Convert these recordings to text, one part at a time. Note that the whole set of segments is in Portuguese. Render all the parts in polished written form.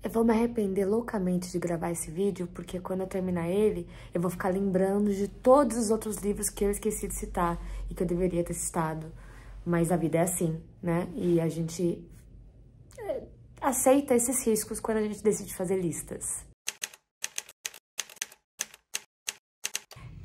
Eu vou me arrepender loucamente de gravar esse vídeo, porque quando eu terminar ele, eu vou ficar lembrando de todos os outros livros que eu esqueci de citar e que eu deveria ter citado. Mas a vida é assim, né? E a gente aceita esses riscos quando a gente decide fazer listas.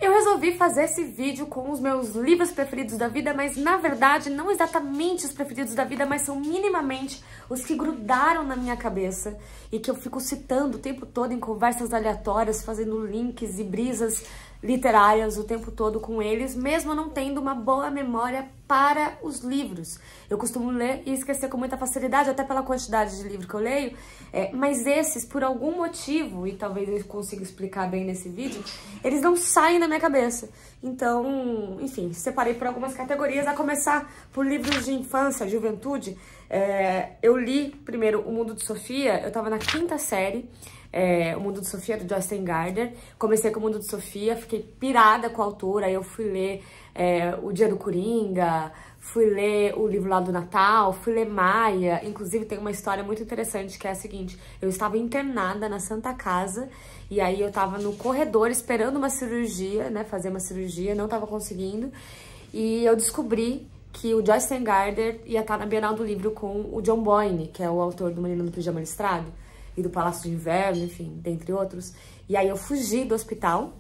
Eu resolvi fazer esse vídeo com os meus livros preferidos da vida, mas na verdade não exatamente os preferidos da vida, mas são minimamente os que grudaram na minha cabeça e que eu fico citando o tempo todo em conversas aleatórias, fazendo links e brisas literárias o tempo todo com eles, mesmo não tendo uma boa memória para os livros. Eu costumo ler e esquecer com muita facilidade, até pela quantidade de livro que eu leio, mas esses, por algum motivo, e talvez eu consiga explicar bem nesse vídeo, eles não saem da minha cabeça. Então, enfim, separei por algumas categorias, a começar por livros de infância, juventude. Eu li primeiro O Mundo de Sofia, eu tava na 5ª série, O Mundo de Sofia, do Joyce Gardner. Comecei com O Mundo de Sofia, fiquei pirada com a autora, aí eu fui ler O Dia do Coringa, fui ler o livro lá do Natal, fui ler Maia. Inclusive tem uma história muito interessante que é a seguinte: eu estava internada na Santa Casa e aí eu tava no corredor esperando uma cirurgia, né, fazer uma cirurgia, não tava conseguindo, e eu descobri que o Joyce Gardner ia estar na Bienal do Livro com o John Boyne, que é o autor do Menino do Pijama Listrado e do Palácio de Inverno, enfim, dentre outros. E aí eu fugi do hospital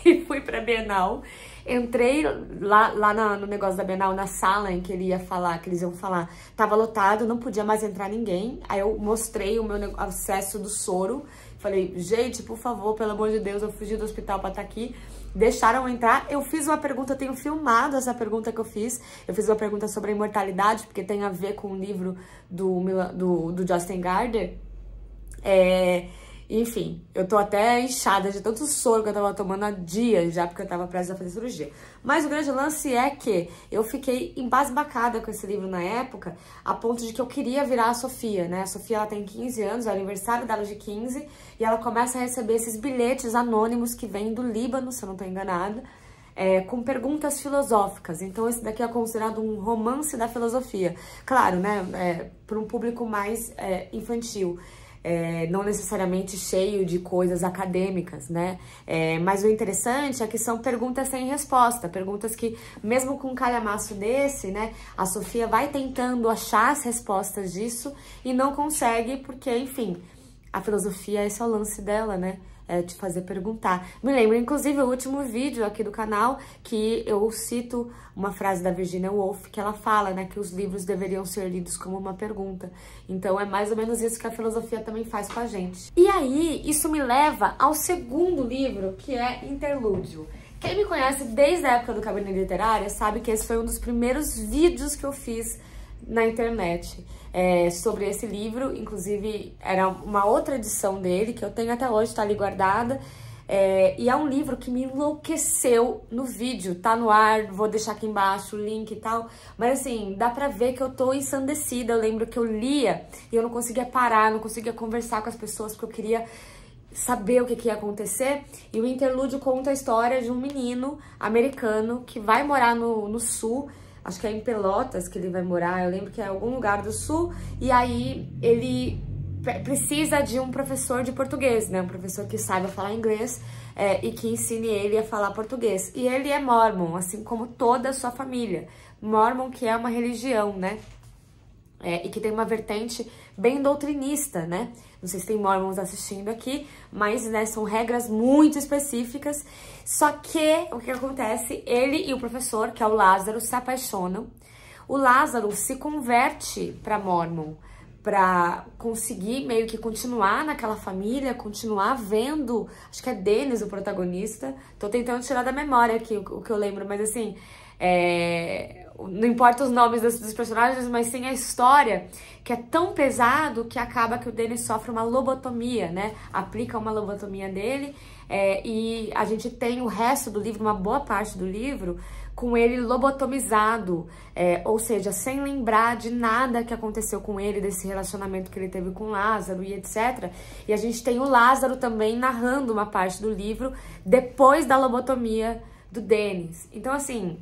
e fui pra Bienal. Entrei lá no negócio da Bienal, na sala em que eles iam falar, tava lotado, não podia mais entrar ninguém. Aí eu mostrei o meu acesso do soro, falei, gente, por favor, pelo amor de Deus, eu fugi do hospital pra estar aqui. Deixaram eu entrar, eu fiz uma pergunta, eu tenho filmado essa pergunta que eu fiz uma pergunta sobre a imortalidade, porque tem a ver com o livro do Joyce Gardner. Enfim, eu tô até inchada de tanto soro que eu tava tomando há dias já, porque eu tava prestes a fazer cirurgia. Mas o grande lance é que eu fiquei embasbacada com esse livro na época, a ponto de que eu queria virar a Sofia, né? A Sofia, ela tem 15 anos, é o aniversário dela de 15, e ela começa a receber esses bilhetes anônimos que vêm do Líbano, se eu não tô enganada, com perguntas filosóficas. Então esse daqui é considerado um romance da filosofia. Claro, né? Para um público mais infantil. Não necessariamente cheio de coisas acadêmicas, né? Mas o interessante é que são perguntas sem resposta, perguntas que, mesmo com um calhamaço desse, né, a Sofia vai tentando achar as respostas disso e não consegue, porque, enfim, a filosofia, esse é o lance dela, né? Te fazer perguntar. Me lembro, inclusive, o último vídeo aqui do canal, que eu cito uma frase da Virginia Woolf, que ela fala, né, que os livros deveriam ser lidos como uma pergunta. Então é mais ou menos isso que a filosofia também faz com a gente. E aí, isso me leva ao segundo livro, que é Interlúdio. Quem me conhece desde a época do Cabine Literária sabe que esse foi um dos primeiros vídeos que eu fiz na internet sobre esse livro. Inclusive era uma outra edição dele que eu tenho até hoje, tá ali guardada, e é um livro que me enlouqueceu no vídeo, tá no ar, vou deixar aqui embaixo o link e tal, mas assim, dá pra ver que eu tô ensandecida. Eu lembro que eu lia e eu não conseguia parar, não conseguia conversar com as pessoas porque eu queria saber o que ia acontecer. E o Interlúdio conta a história de um menino americano que vai morar no sul. Acho que é em Pelotas que ele vai morar, eu lembro que é em algum lugar do sul, e aí ele precisa de um professor de português, né? Um professor que saiba falar inglês e que ensine ele a falar português. E ele é mórmon, assim como toda a sua família. Mórmon, que é uma religião, né? E que tem uma vertente bem doutrinista, né? Não sei se tem mormons assistindo aqui, mas, né, são regras muito específicas. Só que, o que acontece? Ele e o professor, que é o Lázaro, se apaixonam. O Lázaro se converte para mormon, para conseguir meio que continuar naquela família, continuar vendo, acho que é Dennis o protagonista. Tô tentando tirar da memória aqui o que eu lembro, mas assim, não importa os nomes dos personagens, mas sim a história, que é tão pesado que acaba que o Dennis sofre uma lobotomia, né? Aplica uma lobotomia dele, e a gente tem o resto do livro, uma boa parte do livro, com ele lobotomizado, ou seja, sem lembrar de nada que aconteceu com ele, desse relacionamento que ele teve com Lázaro e etc. E a gente tem o Lázaro também narrando uma parte do livro depois da lobotomia do Dennis. Então, assim,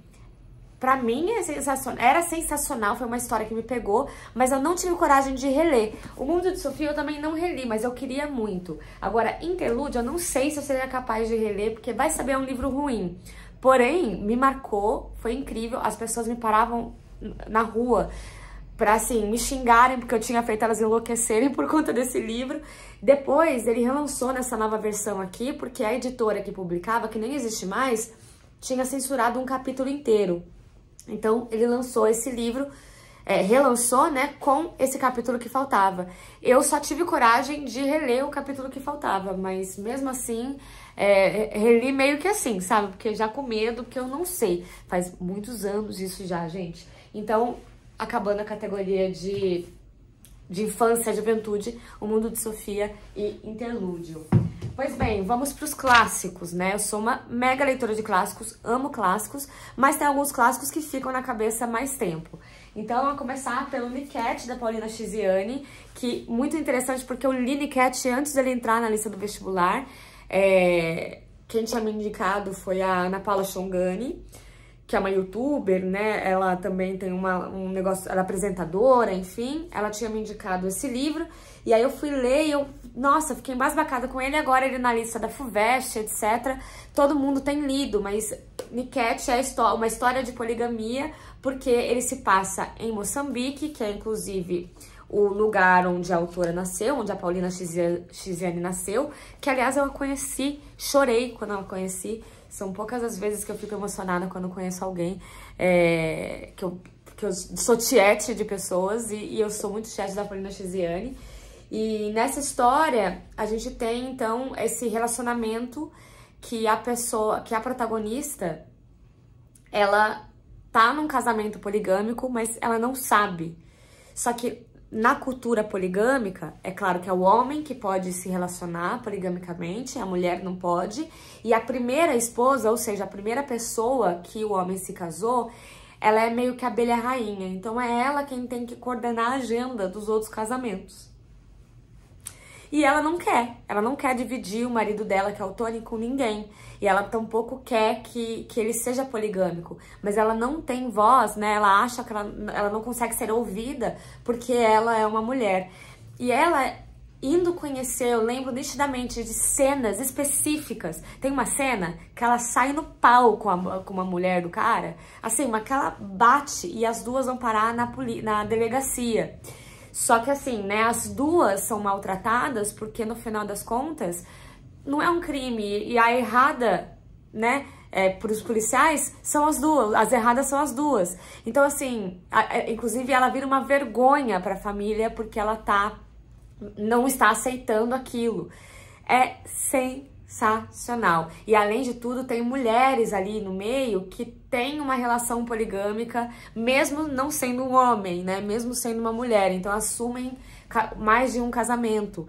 Pra mim é sensacional, era sensacional, foi uma história que me pegou, mas eu não tive coragem de reler. O Mundo de Sofia eu também não reli, mas eu queria muito. Agora, Interlúdio, eu não sei se eu seria capaz de reler, porque vai saber, é um livro ruim. Porém, me marcou, foi incrível, as pessoas me paravam na rua pra, assim, me xingarem, porque eu tinha feito elas enlouquecerem por conta desse livro. Depois, ele relançou nessa nova versão aqui, porque a editora que publicava, que nem existe mais, tinha censurado um capítulo inteiro. Então, ele lançou esse livro, relançou, né, com esse capítulo que faltava. Eu só tive coragem de reler o capítulo que faltava, mas mesmo assim, reli meio que assim, sabe? Porque já com medo, porque eu não sei. Faz muitos anos isso já, gente. Então, acabando a categoria de infância, juventude, O Mundo de Sofia e Interlúdio. Pois bem, vamos para os clássicos, né? Eu sou uma mega leitora de clássicos, amo clássicos, mas tem alguns clássicos que ficam na cabeça mais tempo. Então, eu vou começar pelo Niket, da Paulina Chiziane, que muito interessante porque eu li Niket antes dele entrar na lista do vestibular. Quem tinha me indicado foi a Ana Paula Chongani, que é uma youtuber, né? Ela também tem um negócio, ela é apresentadora, enfim. Ela tinha me indicado esse livro, e aí eu fui ler e nossa, fiquei embasbacada com ele. Agora ele na lista da FUVEST, etc. Todo mundo tem lido, mas Niket é uma história de poligamia, porque ele se passa em Moçambique, que é inclusive o lugar onde a autora nasceu, onde a Paulina Chiziane nasceu, que aliás eu a conheci, chorei quando eu a conheci. São poucas as vezes que eu fico emocionada quando conheço alguém, que eu sou tiete de pessoas, e eu sou muito tiete da Paulina Chiziane. E nessa história, a gente tem, então, esse relacionamento que a protagonista, ela tá num casamento poligâmico, mas ela não sabe. Só que na cultura poligâmica, é claro que é o homem que pode se relacionar poligamicamente, a mulher não pode. E a primeira esposa, ou seja, a primeira pessoa que o homem se casou, ela é meio que a abelha rainha. Então é ela quem tem que coordenar a agenda dos outros casamentos. E ela não quer dividir o marido dela, que é o Tony, com ninguém. E ela tampouco quer que ele seja poligâmico. Mas ela não tem voz, né? Ela acha que ela não consegue ser ouvida porque ela é uma mulher. E ela, indo conhecer, eu lembro nitidamente de cenas específicas. Tem uma cena que ela sai no pau com uma mulher do cara. Assim, mas que ela bate e as duas vão parar na delegacia. Só que assim, né, as duas são maltratadas porque no final das contas não é um crime, e a errada, né, para os policiais são as duas, as erradas são as duas. Então assim, inclusive ela vira uma vergonha para a família porque ela não está aceitando aquilo. É sensacional. E além de tudo, tem mulheres ali no meio que têm uma relação poligâmica, mesmo não sendo um homem, né? Mesmo sendo uma mulher. Então assumem mais de um casamento.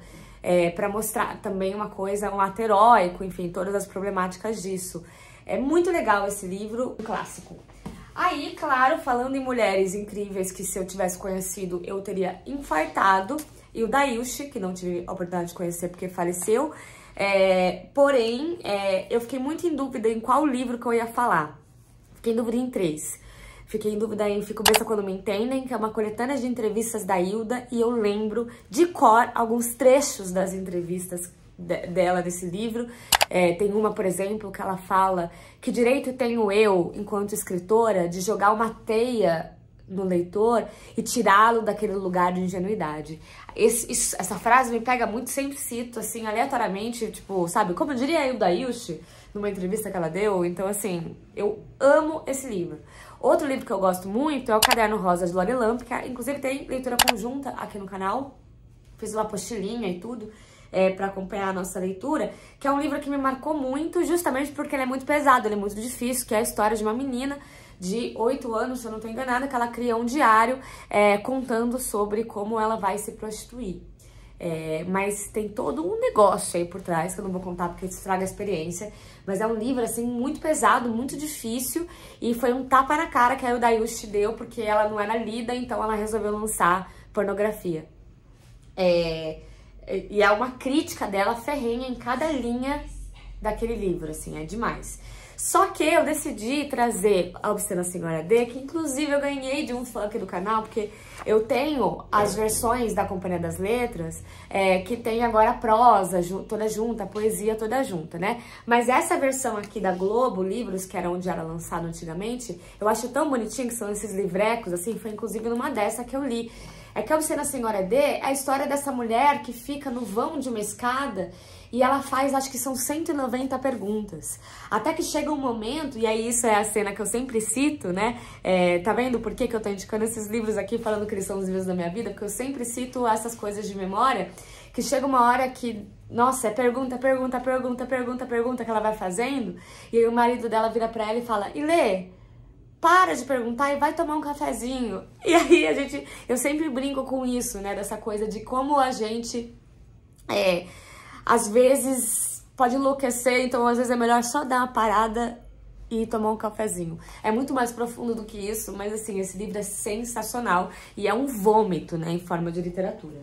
Para mostrar também uma coisa, um ato heróico, enfim, todas as problemáticas disso. É muito legal esse livro, um clássico. Aí, claro, falando em mulheres incríveis que se eu tivesse conhecido eu teria infartado, e o Dailshi, que não tive a oportunidade de conhecer porque faleceu. Porém, eu fiquei muito em dúvida em qual livro que eu ia falar. Fiquei em dúvida em 3. Fiquei em dúvida em Fico Besta Quando Me Entendem, que é uma coletânea de entrevistas da Hilda, e eu lembro de cor alguns trechos das entrevistas dela desse livro. Tem uma, por exemplo, que ela fala: que direito tenho eu, enquanto escritora, de jogar uma teia no leitor e tirá-lo daquele lugar de ingenuidade. Essa frase me pega muito, sempre cito, assim, aleatoriamente, tipo, sabe, como diria a Hilda Ilch, numa entrevista que ela deu. Então, assim, eu amo esse livro. Outro livro que eu gosto muito é o Caderno Rosa, de Lori Lamp, que inclusive tem leitura conjunta aqui no canal. Fiz uma apostilinha e tudo para acompanhar a nossa leitura, que é um livro que me marcou muito, justamente porque ele é muito pesado, ele é muito difícil, que é a história de uma menina de 8 anos, se eu não tô enganada, que ela cria um diário contando sobre como ela vai se prostituir. Mas tem todo um negócio aí por trás, que eu não vou contar porque estraga a experiência. Mas é um livro, assim, muito pesado, muito difícil. E foi um tapa na cara que a Hilda Ilch deu, porque ela não era lida, então ela resolveu lançar pornografia. E é uma crítica dela ferrenha em cada linha daquele livro, assim, é demais. Só que eu decidi trazer a Obscena Senhora D, que inclusive eu ganhei de um fã aqui do canal, porque eu tenho as versões da Companhia das Letras, que tem agora a prosa toda junta, a poesia toda junta, né? Mas essa versão aqui da Globo Livros, que era onde era lançado antigamente, eu acho tão bonitinho, que são esses livrecos, assim, foi inclusive numa dessa que eu li. É que a Obscena Senhora D é a história dessa mulher que fica no vão de uma escada e ela faz, acho que são 190 perguntas. Até que chega um momento, e aí isso é a cena que eu sempre cito, né? Tá vendo por que eu tô indicando esses livros aqui, falando que eles são os livros da minha vida? Porque eu sempre cito essas coisas de memória, que chega uma hora que, nossa, é pergunta, pergunta, pergunta, pergunta, pergunta que ela vai fazendo, e aí o marido dela vira pra ela e fala, Ilê, para de perguntar e vai tomar um cafezinho. E aí eu sempre brinco com isso, né? Dessa coisa de como a gente, às vezes, pode enlouquecer, então às vezes é melhor só dar uma parada e tomar um cafezinho. É muito mais profundo do que isso, mas assim, esse livro é sensacional e é um vômito, né? Em forma de literatura.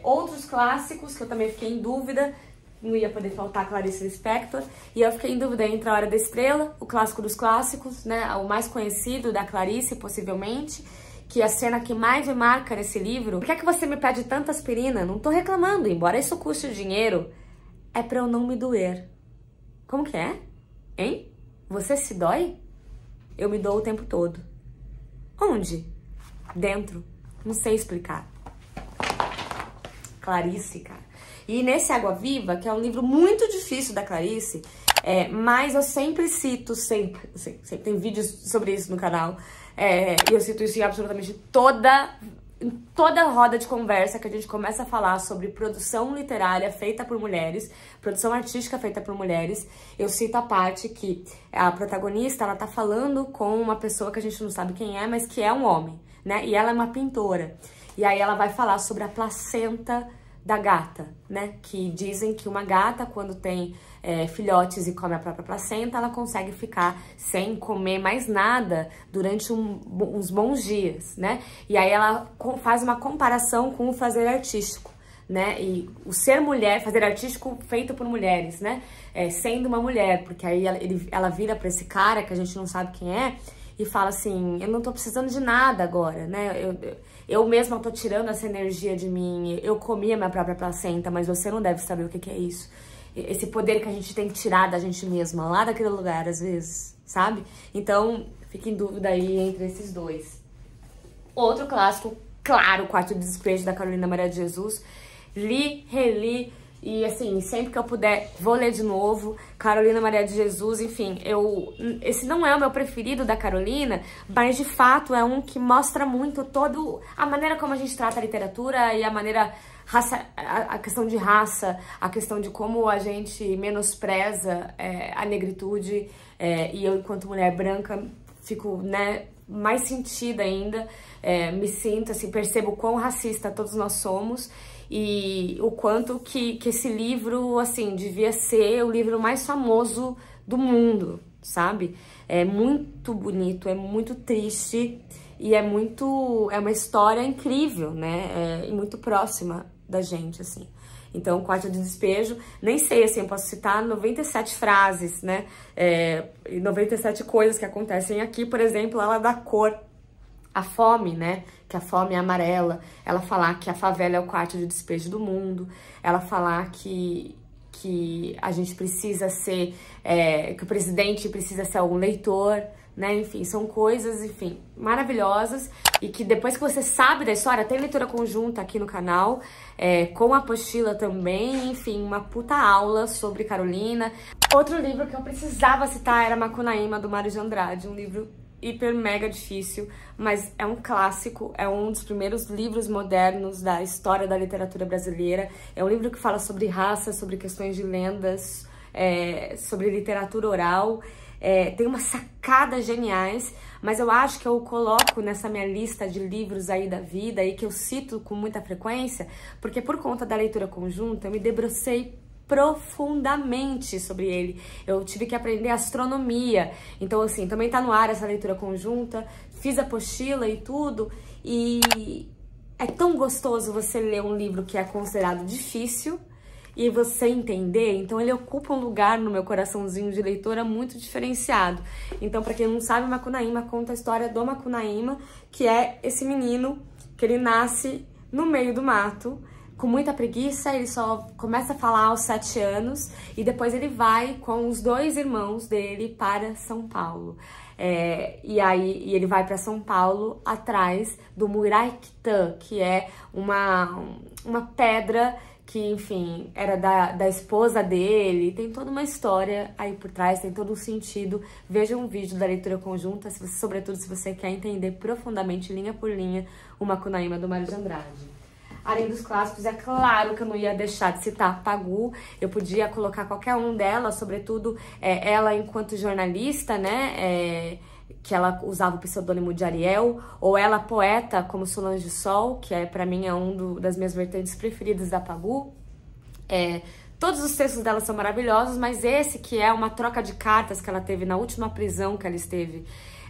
Outros clássicos que eu também fiquei em dúvida, não ia poder faltar Clarice Lispector, e eu fiquei em dúvida entre A Hora da Estrela, o clássico dos clássicos, né, o mais conhecido da Clarice, possivelmente, que é a cena que mais me marca nesse livro. Por que é que você me pede tanta aspirina? Não tô reclamando, embora isso custe dinheiro, é pra eu não me doer. Como que é? Hein? Você se dói? Eu me dou o tempo todo. Onde? Dentro. Não sei explicar. Clarice, cara. E nesse Água Viva, que é um livro muito difícil da Clarice, mas eu sempre cito, sempre tem vídeos sobre isso no canal, e eu cito isso em absolutamente toda roda de conversa que a gente começa a falar sobre produção literária feita por mulheres, produção artística feita por mulheres, eu cito a parte que a protagonista, ela tá falando com uma pessoa que a gente não sabe quem é, mas que é um homem, né? E ela é uma pintora. E aí ela vai falar sobre a placenta da gata, né? Que dizem que uma gata, quando tem filhotes e come a própria placenta, ela consegue ficar sem comer mais nada durante uns bons dias, né? E aí ela faz uma comparação com o fazer artístico, né? E o ser mulher, fazer artístico feito por mulheres, né? Sendo uma mulher, porque aí ela vira pra esse cara, que a gente não sabe quem é, e fala assim, eu não tô precisando de nada agora, né? Eu mesma tô tirando essa energia de mim, eu comi a minha própria placenta, mas você não deve saber o que é isso. Esse poder que a gente tem que tirar da gente mesma, lá daquele lugar, às vezes, sabe? Então, fica em dúvida aí entre esses dois. Outro clássico, claro, Quarto de Despejo, da Carolina Maria de Jesus. Li, reli, e assim, sempre que eu puder, vou ler de novo. Carolina Maria de Jesus, enfim, esse não é o meu preferido da Carolina, mas de fato é um que mostra muito a maneira como a gente trata a literatura e a maneira, a questão de raça, a questão de como a gente menospreza a negritude, e eu, enquanto mulher branca, fico, né, mais sentida ainda, me sinto, assim, percebo quão racista todos nós somos, e o quanto que esse livro, assim, devia ser o livro mais famoso do mundo, sabe? É muito bonito, é muito triste e é uma história incrível, né? E muito próxima da gente, assim. Então, Quarto de Despejo, nem sei, assim, eu posso citar 97 frases, né? 97 coisas que acontecem aqui, por exemplo, ela dá cor à fome, né? Que a fome é amarela, ela falar que a favela é o quarto de despejo do mundo, ela falar que a gente precisa ser, que o presidente precisa ser um leitor, né? Enfim, são coisas, enfim, maravilhosas e que depois que você sabe da história, tem leitura conjunta aqui no canal, com a apostila também, enfim, uma puta aula sobre Carolina. Outro livro que eu precisava citar era Macunaíma, do Mário de Andrade, um livro hiper mega difícil, mas é um clássico, é um dos primeiros livros modernos da história da literatura brasileira. É um livro que fala sobre raça, sobre questões de lendas, sobre literatura oral. Tem umas sacadas geniais, mas eu acho que eu coloco nessa minha lista de livros aí da vida e que eu cito com muita frequência, porque por conta da leitura conjunta eu me debrucei profundamente sobre ele. Eu tive que aprender astronomia. Então, assim, também tá no ar essa leitura conjunta. Fiz a apostila e tudo. E é tão gostoso você ler um livro que é considerado difícil e você entender. Então ele ocupa um lugar no meu coraçãozinho de leitora muito diferenciado. Então, pra quem não sabe, Macunaíma conta a história do Macunaíma, que é esse menino que ele nasce no meio do mato, com muita preguiça. Ele só começa a falar aos 7 anos e depois ele vai com os 2 irmãos dele para São Paulo. E ele vai para São Paulo atrás do Muraictã, que é uma pedra que, enfim, era da esposa dele. Tem toda uma história aí por trás, tem todo um sentido. Veja um vídeo da leitura conjunta, sobretudo se você quer entender profundamente, linha por linha, o Macunaíma do Mário de Andrade. Além dos clássicos, é claro que eu não ia deixar de citar Pagu. Eu podia colocar qualquer um delas, sobretudo ela enquanto jornalista, né? Que ela usava o pseudônimo de Ariel, ou ela poeta como Solange Sol, que para mim é das minhas vertentes preferidas da Pagu. Todos os textos dela são maravilhosos, mas esse que é uma troca de cartas que ela teve na última prisão que ela esteve,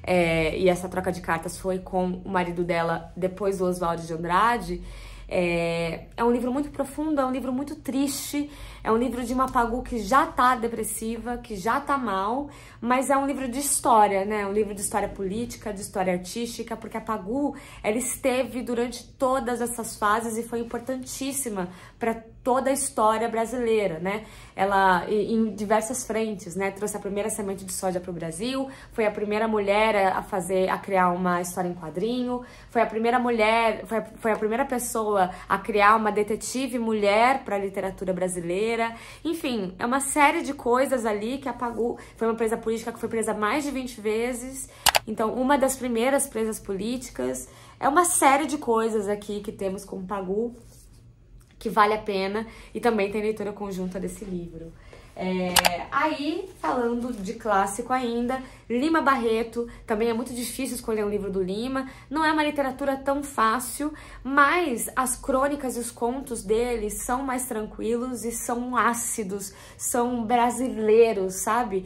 e essa troca de cartas foi com o marido dela depois do Oswald de Andrade. É um livro muito profundo, é um livro muito triste, é um livro de uma Pagu que já tá depressiva, que já tá mal, mas é um livro de história, né? Um livro de história política, de história artística, porque a Pagu, ela esteve durante todas essas fases e foi importantíssima para toda a história brasileira, né? Ela, em diversas frentes, né? Trouxe a primeira semente de soja para o Brasil, foi a primeira mulher a criar uma história em quadrinho, foi a primeira mulher, foi a primeira pessoa a criar uma detetive mulher para a literatura brasileira. Enfim, é uma série de coisas ali que a Pagu foi uma presa política que foi presa mais de 20 vezes. Então, uma das primeiras presas políticas. É uma série de coisas aqui que temos com Pagu que vale a pena, e também tem leitura conjunta desse livro. Aí, falando de clássico ainda, Lima Barreto, também é muito difícil escolher um livro do Lima, não é uma literatura tão fácil, mas as crônicas e os contos dele são mais tranquilos e são ácidos, são brasileiros, sabe?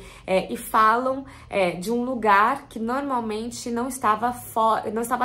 E falam de um lugar que normalmente não estava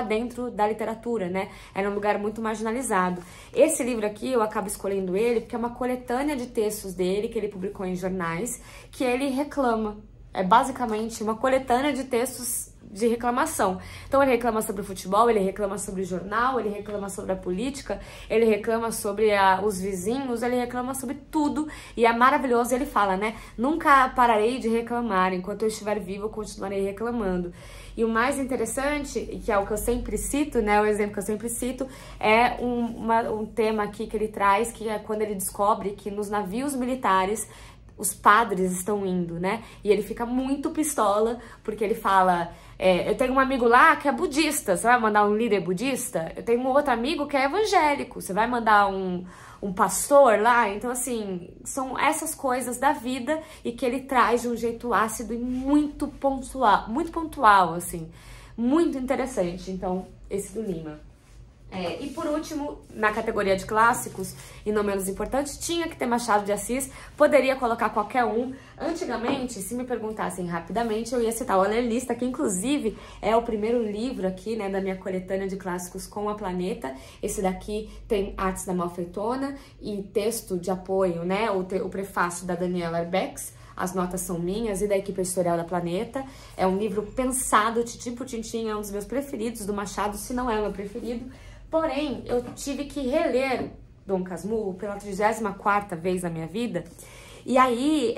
dentro da literatura, né? Era um lugar muito marginalizado. Esse livro aqui, eu acabo escolhendo ele porque é uma coletânea de textos dele, que ele publicou em jornais, que ele reclama. É basicamente uma coletânea de textos de reclamação. Então ele reclama sobre o futebol, ele reclama sobre o jornal, ele reclama sobre a política, ele reclama sobre os vizinhos, ele reclama sobre tudo, e é maravilhoso. Ele fala, né? Nunca pararei de reclamar, enquanto eu estiver vivo eu continuarei reclamando. E o mais interessante, e que é o que eu sempre cito, né, o exemplo que eu sempre cito, é um tema aqui que ele traz, que é quando ele descobre que nos navios militares os padres estão indo, né? E ele fica muito pistola, porque ele fala, eu tenho um amigo lá que é budista, você vai mandar um líder budista? Eu tenho um outro amigo que é evangélico, você vai mandar um pastor lá? Então, assim, são essas coisas da vida e que ele traz de um jeito ácido e muito pontual, assim, muito interessante. Então, esse do Lima. E por último, na categoria de clássicos, e não menos importante, tinha que ter Machado de Assis, poderia colocar qualquer um. Antigamente, se me perguntassem rapidamente, eu ia citar o Alerlista, que inclusive é o primeiro livro aqui, né, da minha coletânea de clássicos com a Planeta. Esse daqui tem artes da Malfeitona e texto de apoio, né, o prefácio da Daniela Arbex. As notas são minhas e da equipe editorial da Planeta. É um livro pensado, tintim por tintim, é um dos meus preferidos do Machado, se não é o meu preferido. Porém, eu tive que reler Dom Casmurro pela 34ª vez na minha vida. E aí,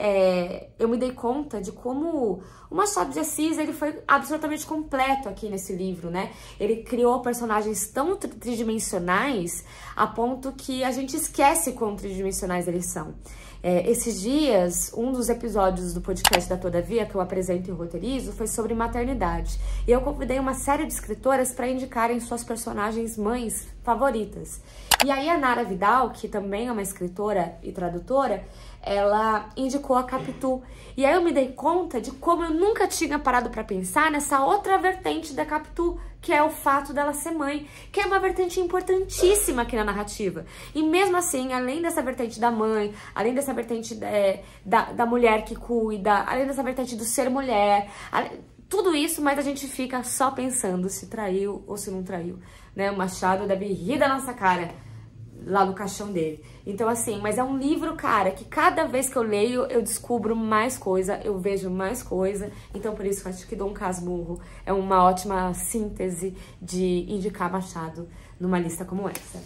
eu me dei conta de como o Machado de Assis, ele foi absolutamente completo aqui nesse livro, né? Ele criou personagens tão tridimensionais a ponto que a gente esquece quão tridimensionais eles são. Esses dias, um dos episódios do podcast da Todavia, que eu apresento e roteirizo, foi sobre maternidade. E eu convidei uma série de escritoras para indicarem suas personagens mães favoritas. E aí a Nara Vidal, que também é uma escritora e tradutora, ela indicou a Capitu. E aí eu me dei conta de como eu nunca tinha parado para pensar nessa outra vertente da Capitu, que é o fato dela ser mãe, que é uma vertente importantíssima aqui na narrativa. E mesmo assim, além dessa vertente da mãe, além dessa vertente da mulher que cuida, além dessa vertente do ser mulher, tudo isso, mas a gente fica só pensando se traiu ou se não traiu, né? O Machado deve rir da nossa cara. lá no caixão dele. Então, assim, mas é um livro, cara, que cada vez que eu leio, eu descubro mais coisa, eu vejo mais coisa. Então, por isso, eu acho que Dom Casmurro é uma ótima síntese de indicar Machado numa lista como essa.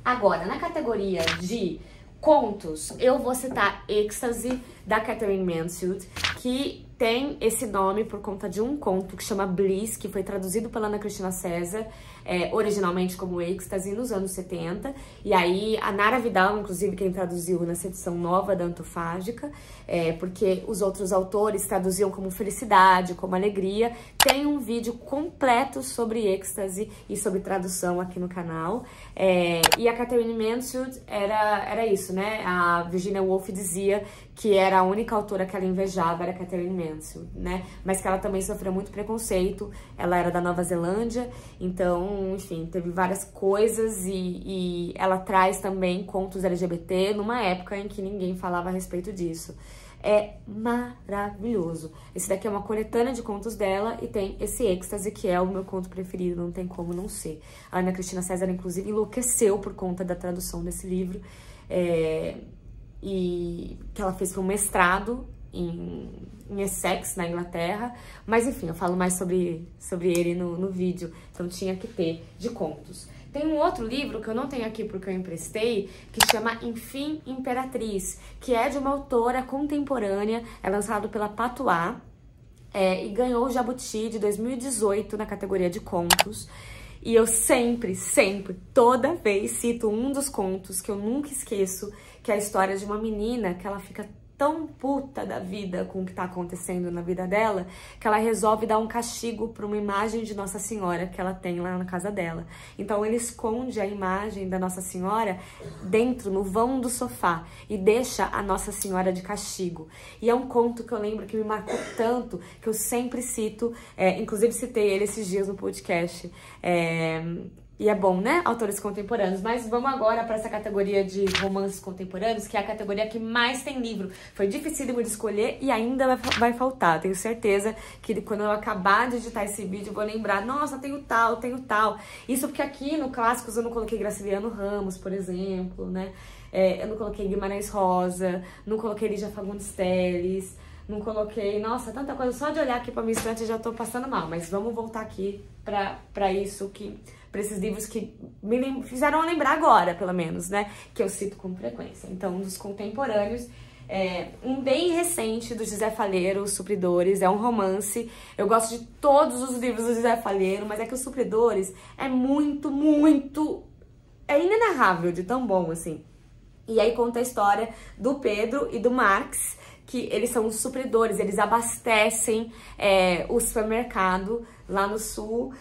Agora, na categoria de contos, eu vou citar Êxtase, da Katherine Mansfield, que tem esse nome por conta de um conto que chama Bliss, que foi traduzido pela Ana Cristina César, originalmente como Êxtase, nos anos 70. E aí, a Nara Vidal, inclusive, quem traduziu nessa edição nova da Antofágica, porque os outros autores traduziam como Felicidade, como Alegria. Tem um vídeo completo sobre Êxtase e sobre tradução aqui no canal. E a Katherine Mansfield era isso, né? A Virginia Woolf dizia que era a única autora que ela invejava, era a Katherine Mansfield, né? Mas que ela também sofreu muito preconceito. Ela era da Nova Zelândia, então, enfim, teve várias coisas e ela traz também contos LGBT numa época em que ninguém falava a respeito disso. É maravilhoso. Esse daqui é uma coletânea de contos dela e tem esse Êxtase, que é o meu conto preferido, não tem como não ser. A Ana Cristina César, inclusive, enlouqueceu por conta da tradução desse livro, e que ela fez para um mestrado em Essex, na Inglaterra. Mas, enfim, eu falo mais sobre ele no vídeo, então tinha que ter de contos. Tem um outro livro que eu não tenho aqui porque eu emprestei, que chama Enfim, Imperatriz, que é de uma autora contemporânea, é lançado pela Patois, e ganhou o Jabuti de 2018 na categoria de contos. E eu sempre, toda vez cito um dos contos que eu nunca esqueço, que é a história de uma menina que ela fica tão puta da vida com o que tá acontecendo na vida dela, que ela resolve dar um castigo para uma imagem de Nossa Senhora que ela tem lá na casa dela. Então ele esconde a imagem da Nossa Senhora dentro, no vão do sofá, e deixa a Nossa Senhora de castigo. E é um conto que eu lembro que me marcou tanto, que eu sempre cito, inclusive citei ele esses dias no podcast. E é bom, né? Autores contemporâneos. Mas vamos agora para essa categoria de romances contemporâneos, que é a categoria que mais tem livro. Foi dificílimo de escolher e ainda vai faltar. Tenho certeza que quando eu acabar de editar esse vídeo, eu vou lembrar, nossa, tenho tal. Isso porque aqui no Clássicos eu não coloquei Graciliano Ramos, por exemplo, né? Eu não coloquei Guimarães Rosa, não coloquei Lígia Fagundes Telles, não coloquei... Nossa, tanta coisa. Só de olhar aqui pra minha estante eu já tô passando mal. Mas vamos voltar aqui pra isso que... Pra esses livros que me fizeram lembrar agora, pelo menos, né? Que eu cito com frequência. Então, um dos contemporâneos, um bem recente do José Faleiro, Os Supridores, é um romance. Eu gosto de todos os livros do José Faleiro, mas é que Os Supridores é muito, é inenarrável de tão bom, assim. E aí conta a história do Pedro e do Marx, que eles são os supridores, eles abastecem o supermercado lá no sul,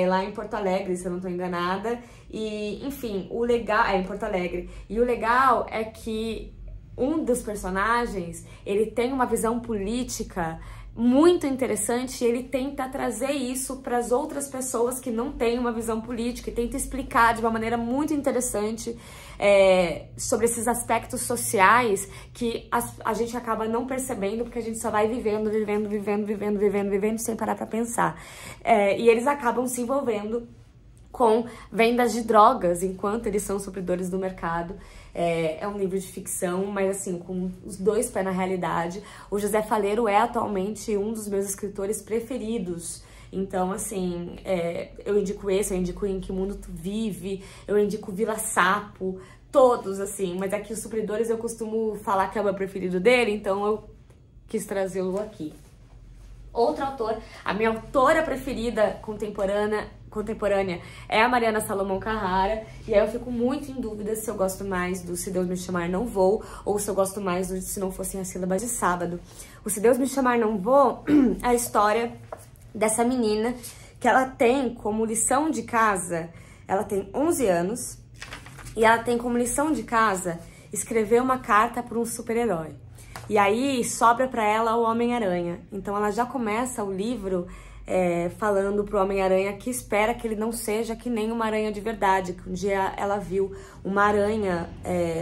lá em Porto Alegre, se eu não tô enganada. E, enfim, o legal... em Porto Alegre. E o legal é que um dos personagens, ele tem uma visão política muito interessante, e ele tenta trazer isso para as outras pessoas que não têm uma visão política, e tenta explicar de uma maneira muito interessante sobre esses aspectos sociais que a gente acaba não percebendo, porque a gente só vai vivendo sem parar para pensar. E eles acabam se envolvendo com vendas de drogas enquanto eles são supridores do mercado. É um livro de ficção, mas assim, com os dois pés na realidade. O José Faleiro é atualmente um dos meus escritores preferidos. Então, assim, eu indico esse, eu indico Em Que Mundo Tu Vive, eu indico Vila Sapo, todos, assim. Mas aqui os Supridores eu costumo falar que é o meu preferido dele, então eu quis trazê-lo aqui. Outro autor, a minha autora preferida contemporânea é a Mariana Salomão Carrara, e aí eu fico muito em dúvida se eu gosto mais do Se Deus Me Chamar Não Vou, ou se eu gosto mais do Se Não Fossem as Sílabas de Sábado. O Se Deus Me Chamar Não Vou é a história dessa menina que ela tem como lição de casa, ela tem 11 anos, e ela tem como lição de casa escrever uma carta para um super-herói. E aí sobra para ela o Homem-Aranha. Então ela já começa o livro falando pro Homem-Aranha que espera que ele não seja que nem uma aranha de verdade. Que um dia ela viu uma aranha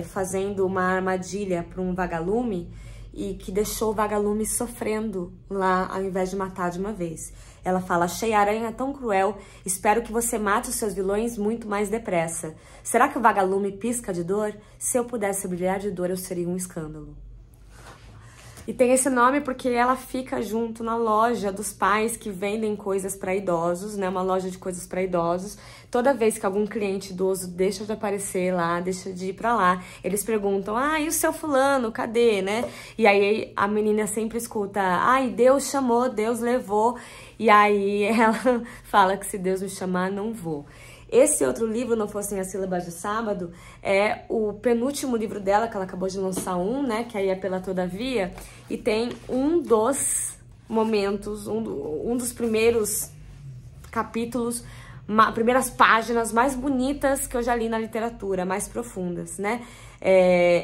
fazendo uma armadilha para um vagalume, e que deixou o vagalume sofrendo lá ao invés de matar de uma vez. Ela fala: achei a aranha tão cruel, espero que você mate os seus vilões muito mais depressa. Será que o vagalume pisca de dor? Se eu pudesse brilhar de dor, eu seria um escândalo. E tem esse nome porque ela fica junto na loja dos pais que vendem coisas para idosos, né? Uma loja de coisas para idosos. Toda vez que algum cliente idoso deixa de aparecer lá, deixa de ir para lá, eles perguntam: e o seu fulano, cadê, né? E aí a menina sempre escuta: Deus chamou, Deus levou. E aí ela fala que se Deus me chamar, não vou. Esse outro livro, Não Fossem as Sílabas de Sábado, é o penúltimo livro dela, que ela acabou de lançar né? Que aí é pela Todavia. E tem um dos momentos, um dos primeiros capítulos, primeiras páginas mais bonitas que eu já li na literatura, mais profundas, né?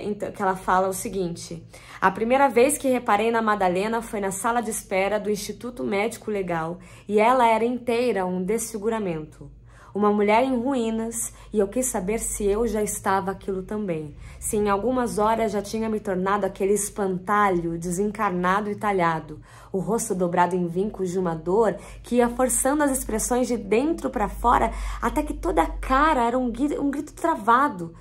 Então, que ela fala o seguinte: a primeira vez que reparei na Madalena foi na sala de espera do Instituto Médico Legal, e ela era inteira um desfiguramento. Uma mulher em ruínas, e eu quis saber se eu já estava aquilo também. Se em algumas horas já tinha me tornado aquele espantalho desencarnado e talhado, o rosto dobrado em vincos de uma dor que ia forçando as expressões de dentro para fora até que toda a cara era um grito travado.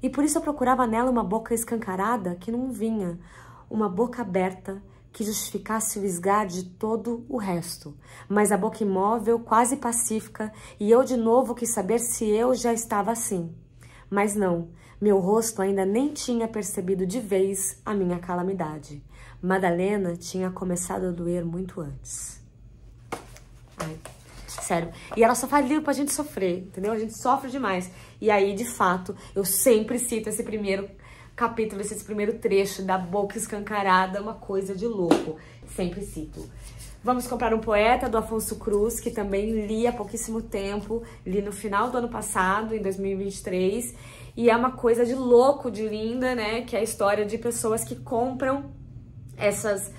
E por isso eu procurava nela uma boca escancarada que não vinha, uma boca aberta que justificasse o esgar de todo o resto, mas a boca imóvel, quase pacífica, e eu de novo quis saber se eu já estava assim. Mas não, meu rosto ainda nem tinha percebido de vez a minha calamidade. Madalena tinha começado a doer muito antes. Ai, sério. E ela só faz livro pra gente sofrer, entendeu? A gente sofre demais. E aí, de fato, eu sempre cito esse primeiro capítulo, esse primeiro trecho da boca escancarada, uma coisa de louco. Sempre cito. Vamos comprar um poeta, do Afonso Cruz, que também li há pouquíssimo tempo. Li no final do ano passado, em 2023. E é uma coisa de louco, de linda, né? Que é a história de pessoas que compram essas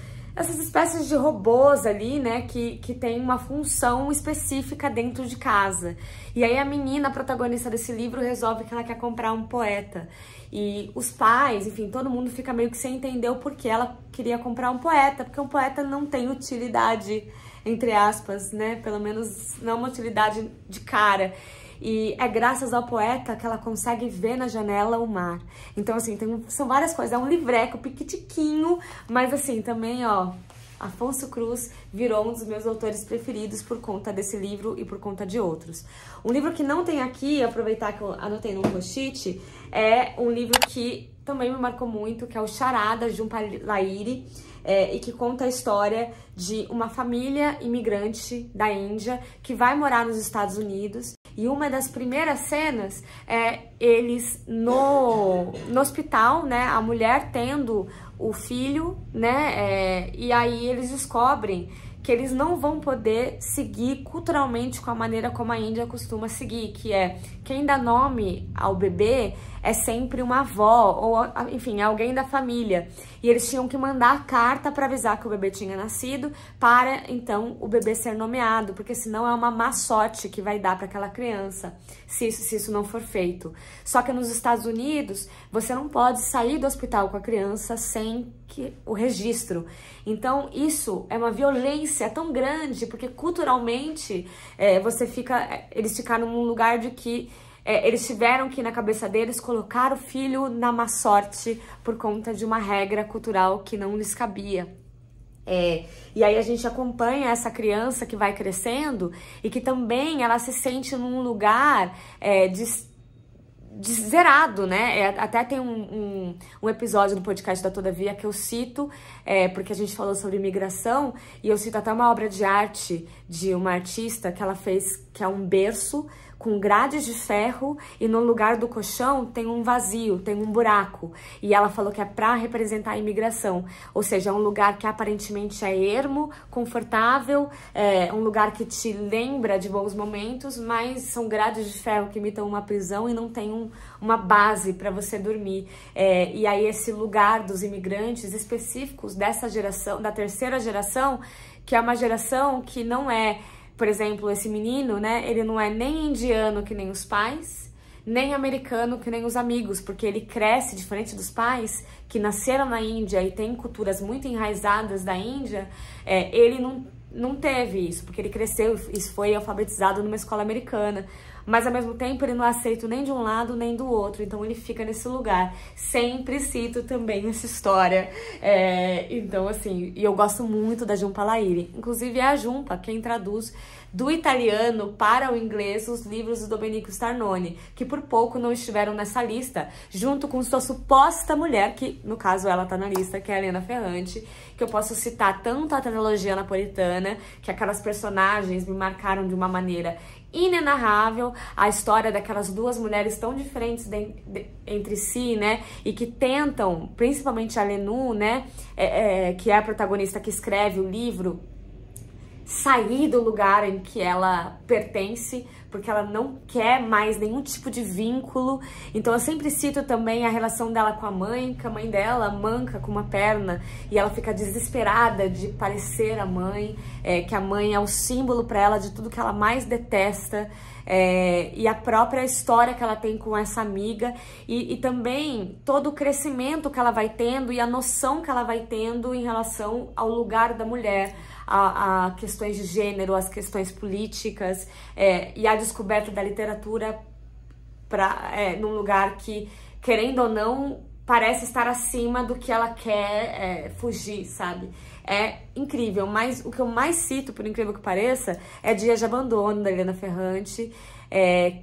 espécies de robôs ali, né, que tem uma função específica dentro de casa. E aí a menina, a protagonista desse livro, resolve que ela quer comprar um poeta. E os pais, enfim, todo mundo fica meio que sem entender o porquê ela queria comprar um poeta, porque um poeta não tem utilidade, entre aspas, né, pelo menos não uma utilidade de cara. E é graças ao poeta que ela consegue ver na janela o mar. Então, assim, são várias coisas. É um livreco piquitiquinho, mas assim, também, ó, Afonso Cruz virou um dos meus autores preferidos por conta desse livro e por conta de outros. Um livro que não tem aqui, aproveitar que eu anotei no post-it, é um livro que também me marcou muito, que é o Charada, de Jhumpa Lahiri, e que conta a história de uma família imigrante da Índia que vai morar nos Estados Unidos. E uma das primeiras cenas é eles no hospital, né? A mulher tendo o filho, né? E aí eles descobrem que eles não vão poder seguir culturalmente com a maneira como a Índia costuma seguir, que é quem dá nome ao bebê é sempre uma avó ou, enfim, alguém da família. E eles tinham que mandar carta para avisar que o bebê tinha nascido para, então, o bebê ser nomeado, porque senão é uma má sorte que vai dar para aquela criança, se isso não for feito. Só que nos Estados Unidos, você não pode sair do hospital com a criança sem o registro. Então, isso é uma violência tão grande, porque culturalmente eles ficaram num lugar de que eles tiveram que, na cabeça deles, colocar o filho na má sorte por conta de uma regra cultural que não lhes cabia. E aí a gente acompanha essa criança que vai crescendo e que também ela se sente num lugar zerado, né? Até tem um episódio do podcast da Todavia que eu cito, porque a gente falou sobre imigração, e eu cito até uma obra de arte de uma artista que ela fez, que é um berço com grades de ferro, e no lugar do colchão tem um vazio, tem um buraco. E ela falou que é para representar a imigração. Ou seja, é um lugar que aparentemente é ermo, confortável, um lugar que te lembra de bons momentos, mas são grades de ferro que imitam uma prisão e não tem uma base para você dormir. E aí esse lugar dos imigrantes específicos dessa geração, da terceira geração, que é uma geração que não é... Por exemplo, esse menino, né, ele não é nem indiano que nem os pais, nem americano que nem os amigos, porque ele cresce diferente dos pais que nasceram na Índia e tem culturas muito enraizadas da Índia. Ele não teve isso, porque ele cresceu e foi alfabetizado numa escola americana. Mas, ao mesmo tempo, ele não aceita nem de um lado nem do outro. Então, ele fica nesse lugar. Sempre cito também essa história. Então, assim, e eu gosto muito da Jhumpa Lahiri. Inclusive, é a Jhumpa quem traduz do italiano para o inglês os livros do Domenico Starnone, que por pouco não estiveram nessa lista, junto com sua suposta mulher, que no caso ela tá na lista, que é a Elena Ferrante, que eu posso citar tanto a trilogia napolitana, que aquelas personagens me marcaram de uma maneira inenarrável, a história daquelas duas mulheres tão diferentes entre si, né, e que tentam, principalmente a Lenu, né, que é a protagonista que escreve o livro, sair do lugar em que ela pertence, porque ela não quer mais nenhum tipo de vínculo. Então eu sempre cito também a relação dela com a mãe, que a mãe dela manca com uma perna e ela fica desesperada de parecer a mãe, que a mãe é o símbolo para ela de tudo que ela mais detesta. E a própria história que ela tem com essa amiga e também todo o crescimento que ela vai tendo e a noção que ela vai tendo em relação ao lugar da mulher, a questões de gênero, as questões políticas, e a descoberta da literatura num lugar que, querendo ou não, parece estar acima do que ela quer fugir, sabe? É incrível, mas o que eu mais cito, por incrível que pareça, é Dias de Abandono, da Elena Ferrante,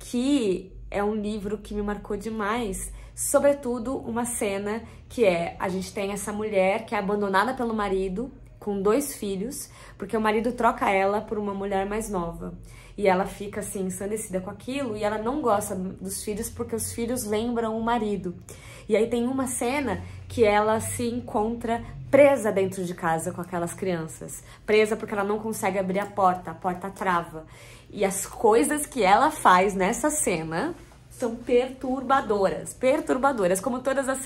que é um livro que me marcou demais, sobretudo uma cena que a gente tem essa mulher que é abandonada pelo marido, com 2 filhos, porque o marido troca ela por uma mulher mais nova. E ela fica assim, ensandecida com aquilo, e ela não gosta dos filhos porque os filhos lembram o marido. E aí tem uma cena que ela se encontra presa dentro de casa com aquelas crianças. Presa porque ela não consegue abrir a porta trava. E as coisas que ela faz nessa cena são perturbadoras, como todas as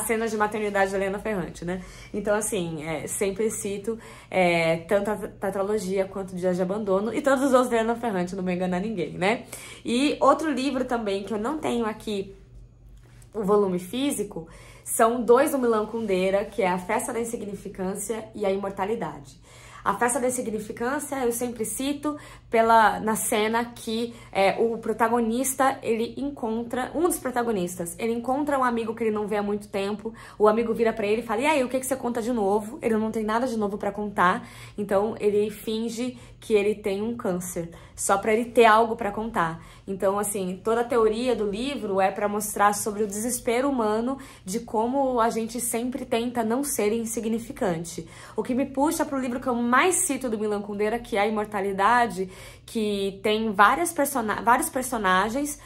cenas de maternidade da Elena Ferrante, né? Então, assim, sempre cito tanto a tetralogia quanto Dias de Abandono e todos os outros da Elena Ferrante, não vou enganar ninguém, né? E outro livro também, que eu não tenho aqui o volume físico, são 2 do Milan Kundera, que é A Festa da Insignificância e A Imortalidade. A Festa da Insignificância eu sempre cito na cena que o protagonista, um dos protagonistas, ele encontra um amigo que ele não vê há muito tempo, o amigo vira pra ele e fala, e aí, o que você conta de novo? Ele não tem nada de novo pra contar, então ele finge que ele tem um câncer, só pra ele ter algo pra contar. Então, assim, toda a teoria do livro é pra mostrar sobre o desespero humano de como a gente sempre tenta não ser insignificante. O que me puxa pro livro que eu mais cito do Milan Kundera, que é A Imortalidade, que tem vários personagens,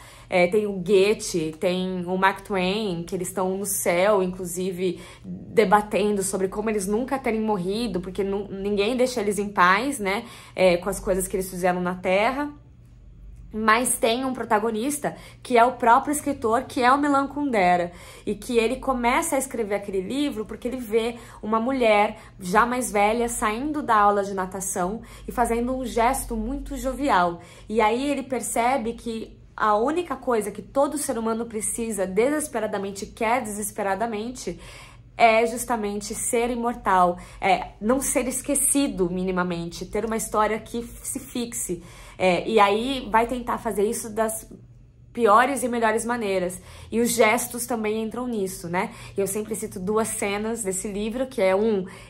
tem o Goethe, tem o Mark Twain, que eles estão no céu, inclusive, debatendo sobre como eles nunca terem morrido, porque ninguém deixa eles em paz, né, com as coisas que eles fizeram na Terra. Mas tem um protagonista que é o próprio escritor, que é o Milan Kundera, e que ele começa a escrever aquele livro porque ele vê uma mulher já mais velha saindo da aula de natação e fazendo um gesto muito jovial. E aí ele percebe que a única coisa que todo ser humano precisa desesperadamente, quer desesperadamente, é justamente ser imortal, não ser esquecido minimamente, ter uma história que se fixe. E aí vai tentar fazer isso das piores e melhores maneiras. E os gestos também entram nisso, né? Eu sempre cito 2 cenas desse livro, que é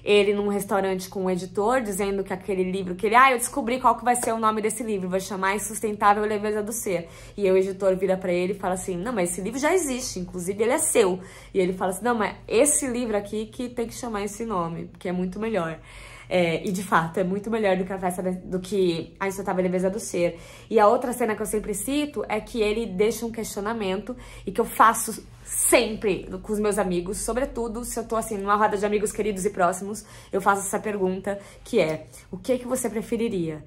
ele num restaurante com o editor, dizendo que aquele livro que eu descobri qual que vai ser o nome desse livro, vai chamar Insustentável Leveza do Ser. E aí o editor vira pra ele e fala assim, não, mas esse livro já existe, inclusive ele é seu. E ele fala assim, não, mas esse livro aqui que tem que chamar esse nome, porque é muito melhor. E de fato, é muito melhor do que A Insustentável Leveza do Ser. E a outra cena que eu sempre cito é que ele deixa um questionamento e que eu faço sempre com os meus amigos, sobretudo se eu tô assim numa roda de amigos queridos e próximos, eu faço essa pergunta, que é: o que você preferiria?